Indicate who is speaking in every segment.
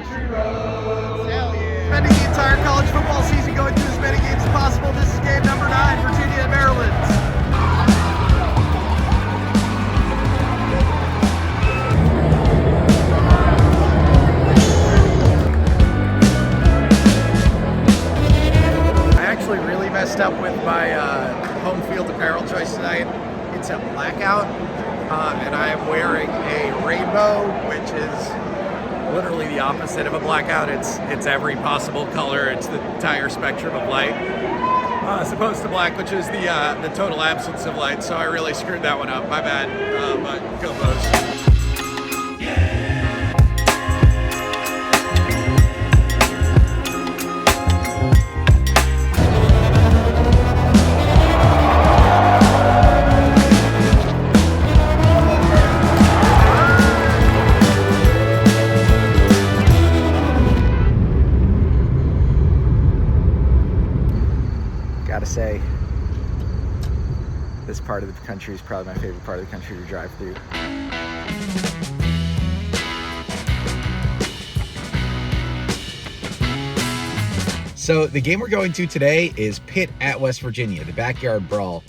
Speaker 1: country roads. Hell yeah. Spending the entire college football season going through as many games as possible. This is game number 9, Virginia and Maryland. I actually really messed up with my home field apparel choice tonight. It's a blackout, and I am wearing a rainbow, which is literally the opposite of a blackout. It's every possible color. It's the entire spectrum of light, as opposed to black, which is the total absence of light. So I really screwed that one up. My bad. But go Bows. Gotta say, this part of the country is probably my favorite part of the country to drive through. So the game we're going to today is Pitt at West Virginia, the backyard brawl.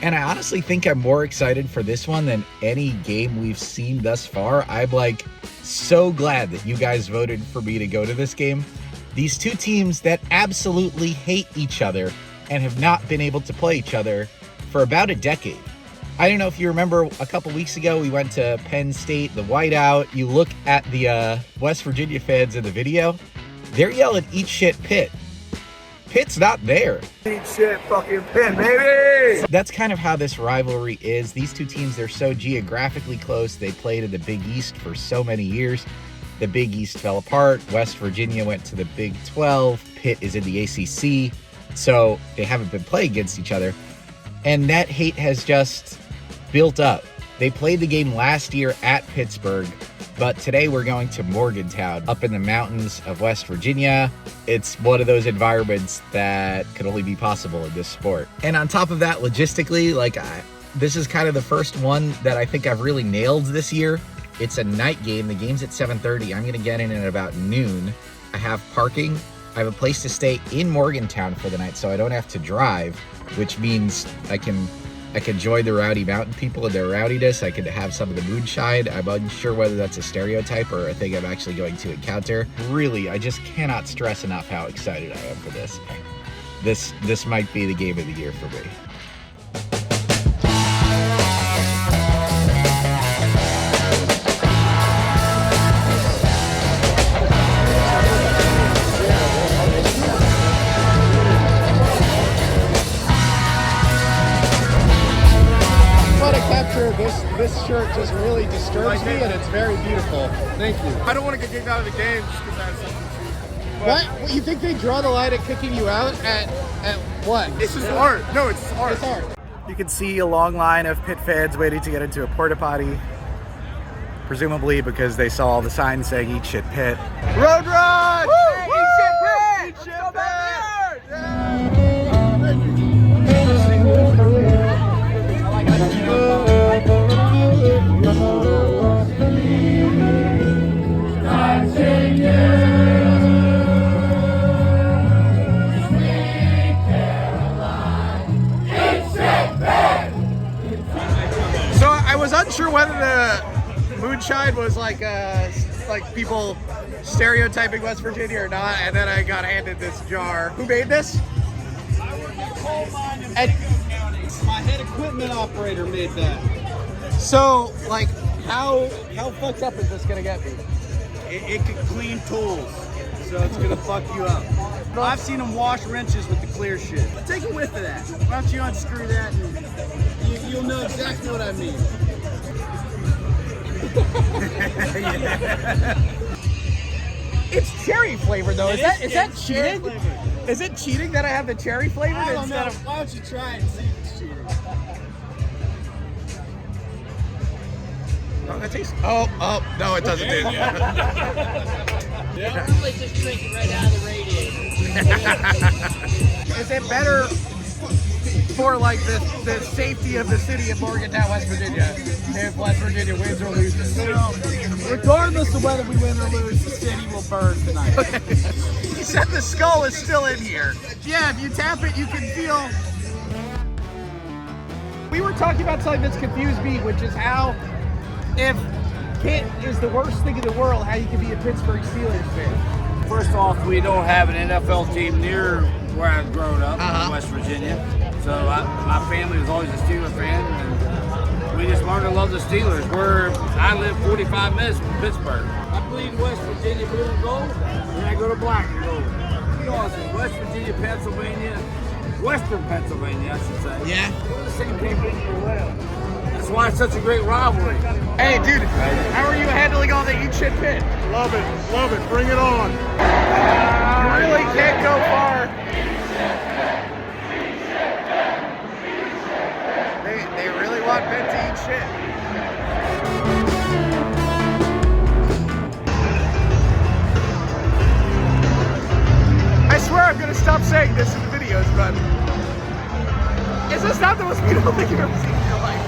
Speaker 1: And I honestly think I'm more excited for this one than any game we've seen thus far. I'm like so glad that you guys voted for me to go to this game. These two teams that absolutely hate each other and have not been able to play each other for about a decade. I don't know if you remember a couple weeks ago, we went to Penn State, the whiteout. You look at the West Virginia fans in the video, they're yelling, "Eat shit, Pitt." Pitt's not there. Eat shit, fucking Pitt, baby! That's kind of how this rivalry is. These two teams, they're so geographically close. They played in the Big East for so many years. The Big East fell apart. West Virginia went to the Big 12. Pitt is in the ACC. So they haven't been playing against each other. And that hate has just built up. They played the game last year at Pittsburgh, but today we're going to Morgantown, up in the mountains of West Virginia. It's one of those environments that could only be possible in this sport. And on top of that, logistically, this is kind of the first one that I think I've really nailed this year. It's a night game. The game's at 7:30. I'm gonna get in at about noon. I have parking. I have a place to stay in Morgantown for the night, so I don't have to drive, which means I can join the rowdy mountain people in their rowdiness. I can have some of the moonshine. I'm unsure whether that's a stereotype or a thing I'm actually going to encounter. Really, I just cannot stress enough how excited I am for this. This might be the game of the year for me. This shirt just really disturbs me, and it's very beautiful. Thank you.
Speaker 2: I don't want to get kicked out of the game just because I have something to
Speaker 1: do. What? You think they draw the line at kicking you out at what?
Speaker 2: It's just art. No, it's art.
Speaker 1: It's art.
Speaker 3: You can see a long line of Pitt fans waiting to get into a porta potty, presumably because they saw the sign saying "Eat shit, Pitt."
Speaker 1: Road Rodge!
Speaker 2: Hey, eat shit, Pitt! Eat shit, Pitt!
Speaker 1: So I was unsure whether the moonshine was like people stereotyping West Virginia or not, and then I got handed this jar. Who made this?
Speaker 4: I work in coal mine in County. My head equipment operator made that.
Speaker 1: So, how fucked up is this gonna get me?
Speaker 4: It could clean tools, so it's gonna fuck you up. I've seen them wash wrenches with the clear shit. Take a whiff of that. Why don't you unscrew that and you'll know exactly what I mean.
Speaker 1: It's cherry flavored though. Is that cheating?
Speaker 4: Flavored.
Speaker 1: Is it cheating that I have the cherry flavored
Speaker 4: I don't
Speaker 1: instead
Speaker 4: know.
Speaker 1: of?
Speaker 4: Why don't you try it and see if it's cheating?
Speaker 1: Oh, that tastes. Oh, no, it doesn't taste.
Speaker 5: Yeah, probably just drink it right out of the radiator.
Speaker 1: Is it better for the safety of the city of Morgantown, West Virginia, if West Virginia wins or loses?
Speaker 4: Regardless of whether we win or lose, the city will little bird tonight.
Speaker 3: He said the skull is still in here.
Speaker 4: Yeah, if you tap it, you can feel.
Speaker 3: We were talking about something that's confused me, which is how, if Pitt is the worst thing in the world, how you can be a Pittsburgh Steelers fan.
Speaker 6: First off, we don't have an NFL team near where I've grown up in West Virginia. So my family was always a Steeler fan, and we just learned to love the Steelers. I live 45 minutes from Pittsburgh. I bleed West Virginia blue and gold, and I go to black and gold. You know, it's West Virginia, Pennsylvania, Western Pennsylvania, I should say.
Speaker 3: Yeah.
Speaker 6: We're the same people. That's why it's such a great rivalry.
Speaker 3: Hey, dude, how are you handling all the eat shit Pitt?
Speaker 2: Love it, bring it on.
Speaker 3: You really can't go far. They really want Pitt to eat shit. I swear I'm gonna stop saying this in the videos, but is this not the most beautiful thing you've ever seen in your life?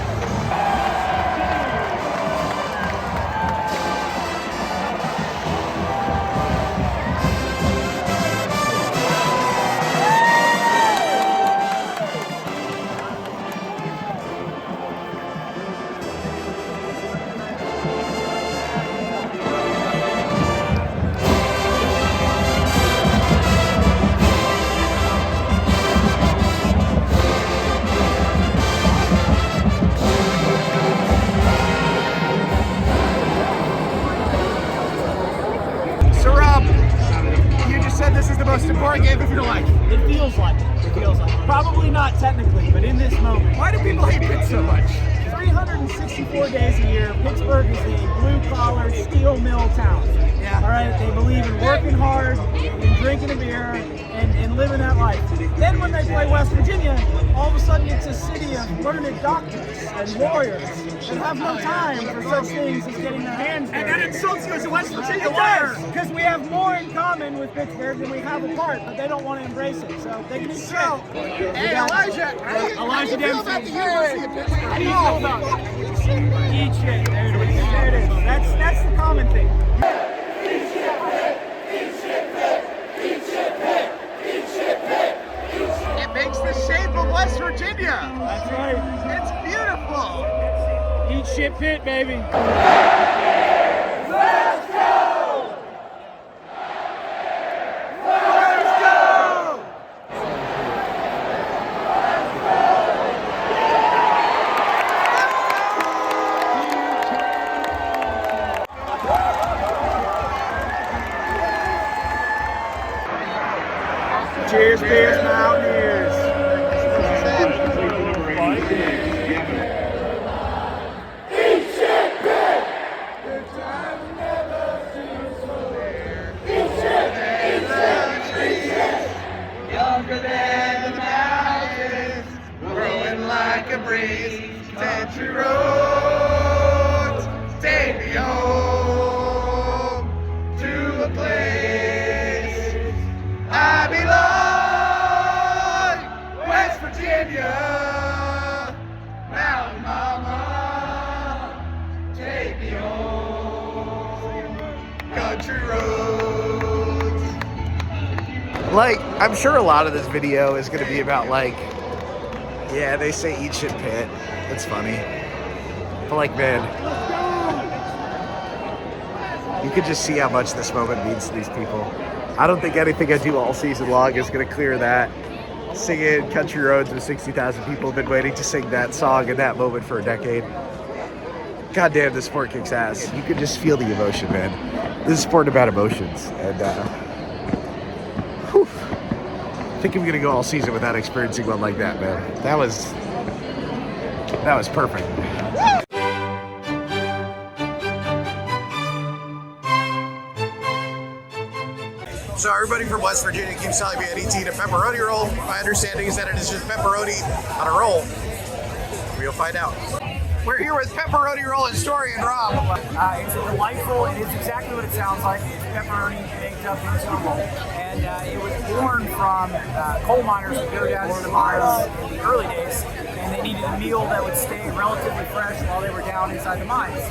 Speaker 3: This is the most important game of your life.
Speaker 4: It feels like it. It feels like it. Probably not technically, but in this moment.
Speaker 3: Why do people hate Pitt so much?
Speaker 4: 364 days a year, Pittsburgh is a blue-collar steel mill town.
Speaker 3: Yeah.
Speaker 4: All right, they believe in working hard, in drinking a beer, and living that life. Then when they play West Virginia, all of a sudden it's a city of learned doctors and lawyers that have no time for such things as getting their hands dirty.
Speaker 3: And that insults you as a West Virginia
Speaker 4: It
Speaker 3: lawyer.
Speaker 4: does, because we have more in common with Pittsburgh than we have apart, but they don't want to embrace it, so they can eat shit.
Speaker 3: Hey, Elijah, how do you feel about the University of Pittsburgh?
Speaker 4: How do you feel about it? Eat shit. There it is. There it is. That's the common thing.
Speaker 3: It makes the shape of West Virginia.
Speaker 4: That's right.
Speaker 3: It's beautiful.
Speaker 4: Eat shit Pitt, baby.
Speaker 3: Cheers, Pierce Mountaineers. Younger than the mountains, growing like a breeze. Country roads, take me home to a place I belong. West Virginia, Mountain Mama, take me home. Country roads. Like, I'm sure a lot of this video is going to be about, like, yeah, they say eat shit Pitt. It's funny. But, like, man, you could just see how much this moment means to these people. I don't think anything I do all season long is going to clear that. Singing Country Roads with 60,000 people have been waiting to sing that song in that moment for a decade. God damn, this sport kicks ass. You can just feel the emotion, man. This is a sport about emotions. And, whew. I think I'm going to go all season without experiencing one like that, man. That was perfect. So everybody from West Virginia keeps telling me I need to eat a pepperoni roll. My understanding is that it is just pepperoni on a roll. We'll find out. We're here with pepperoni roll historian Rob.
Speaker 7: It's delightful. It is exactly what it sounds like. It's pepperoni baked up into a roll. And it was born from coal miners who go down into the mines in the early days, and they needed a meal that would stay relatively fresh while they were down inside the mines.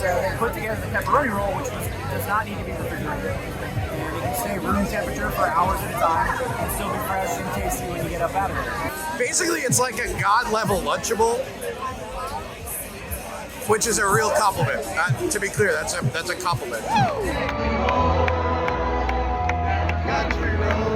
Speaker 7: So they put together the pepperoni roll, which does not need to be refrigerated. And it can stay room temperature for hours at a time and still be fresh and tasty when you get up out of it.
Speaker 3: Basically, it's like a god-level Lunchable, which is a real compliment. To be clear, that's a compliment. Country road.